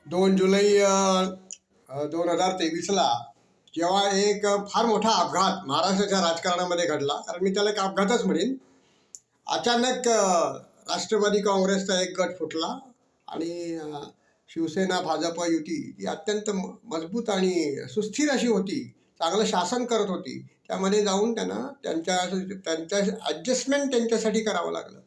2 जुलै 2023ला जेव्हा एक फार मोठा अपघात महाराष्ट्राच्या राजकारणामध्ये घडला, कारण मी त्याला एक अपघातच म्हणेन. अचानक राष्ट्रवादी काँग्रेसचा एक गट फुटला आणि शिवसेना भाजप युती ही अत्यंत मजबूत आणि सुस्थिर अशी होती, चांगलं शासन करत होती. त्यामध्ये जाऊन त्यांना त्यांच्या ॲडजस्टमेंट त्यांच्यासाठी करावं लागलं.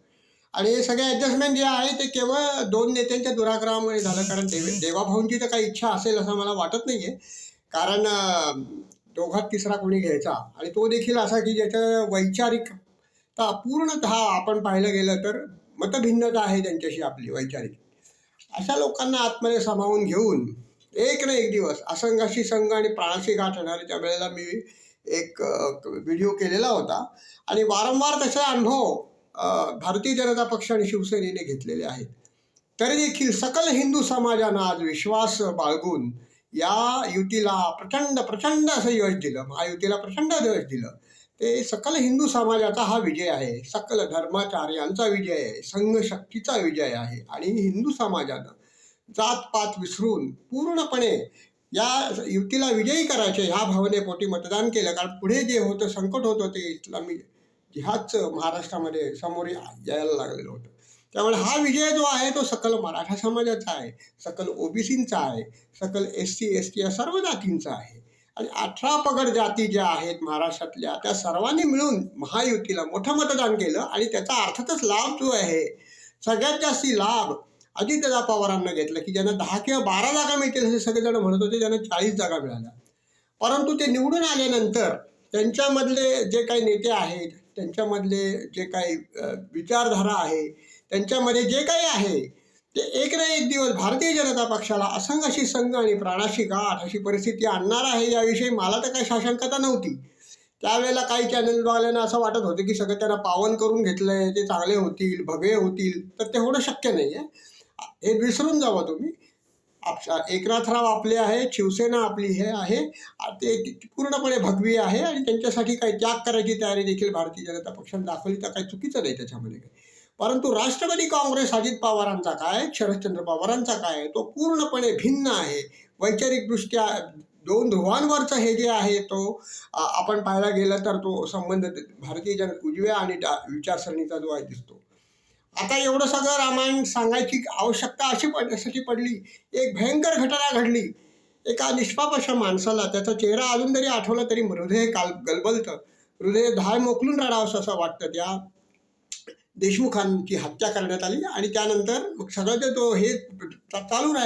आणि हे सगळे ॲडजस्टमेंट जे आहे ते केवळ 2 नेत्यांच्या दुराग्रहामुळे झालं. कारण देवाभाऊंची तर काही इच्छा असेल असं मला वाटत नाही आहे. कारण दोघात तिसरा कोणी घ्यायचा आणि तो देखील असा की ज्याचं वैचारिकता पूर्णतः आपण पाहिलं गेलं तर मतभिन्नता आहे त्यांच्याशी आपली वैचारिक. अशा लोकांना आतमध्ये सामावून घेऊन एक ना एक दिवस असंघाशी संघ आणि प्राणाशी गाठ येणारे. त्यावेळेला मी एक व्हिडिओ केलेला होता आणि वारंवार त्याचा अनुभव भारतीय जनता पक्ष आणि शिवसेनेने घेतलेले आहेत. तरी देखील सकल हिंदू समाजानं आज विश्वास बाळगून या युतीला प्रचंड असं यश दिलं, महायुतीला प्रचंड यश दिलं. ते सकल हिंदू समाजाचा हा विजय आहे, सकल धर्माचार्यांचा विजय आहे, संघशक्तीचा विजय आहे. आणि हिंदू समाजानं जातपात विसरून पूर्णपणे या युतीला विजयी करायचे ह्या भावनेपोटी मतदान केलं. कारण पुढे जे होतं संकट होतं ते इस्लामी जिहादचं महाराष्ट्रामध्ये समोर यायला लागलेलं होतं. त्यामुळे हा विजय जो आहे तो सकल मराठा समाजाचा आहे, सकल ओबीसींचा आहे, सकल SC ST या सर्व जातींचा आहे. आणि 18 पगड जाती ज्या आहेत महाराष्ट्रातल्या त्या सर्वांनी मिळून महायुतीला मोठं मतदान केलं. आणि त्याचा अर्थातच लाभ जो आहे, सगळ्यात जास्ती लाभ अजितदादा पवारांना घेतलं की ज्यांना 10 किंवा 12 जागा मिळतील असे सगळेजण म्हणत होते. त्यांना 40 जागा मिळाल्या. परंतु ते निवडून आल्यानंतर त्यांच्यामधले जे काही नेते आहेत, त्यांच्यामधले जे काही विचारधारा आहे, त्यांच्यामध्ये जे काही आहे ते एक ना एक दिवस भारतीय जनता पक्षाला असंघाशी संघ आणि प्राणाशी गाठ अशी परिस्थिती आणणार आहे. याविषयी मला तर काही साशंकता नव्हती. त्यावेळेला काही चॅनलवाल्यांना असं वाटत होतं की सगळं त्यांना पावन करून घेतलं आहे, ते चांगले होतील, भगवे होतील. तर ते होणं शक्य नाही आहे. हे विसरून जावं तुम्ही. एकनाथराव आपले आहेत, शिवसेना आपली हे आहे, ते पूर्णपणे भगवी आहे आणि त्यांच्यासाठी काही त्याग करायची तयारी देखील भारतीय जनता पक्षाने दाखवली. तर काही चुकीचं नाही त्याच्यामध्ये काही. परंतु राष्ट्रवादी काँग्रेस अजित पवारांचा काय, शरदचंद्र पवारांचा काय, तो पूर्णपणे भिन्न आहे. वैचारिकदृष्ट्या 2 ध्रुवांवरचं हे जे आहे तो आपण पाहायला गेलं तर तो संबंध भारतीय उजव्या आणि विचारसरणीचा जो आहे दिसतो. आता एवढं सगळं रामायण सांगायची आवश्यकता अशी पडली. एक भयंकर घटना घडली. एका निष्पाप अशा माणसाला त्याचा चेहरा अजून तरी आठवला तरी हृदय गलबलतं, हृदय धाय मोकलून रडावंसं असं वाटतं. त्या देशमुखांची हत्या करण्यात आली आणि त्यानंतर मग सगळं ते तो हे चालू राहिलं.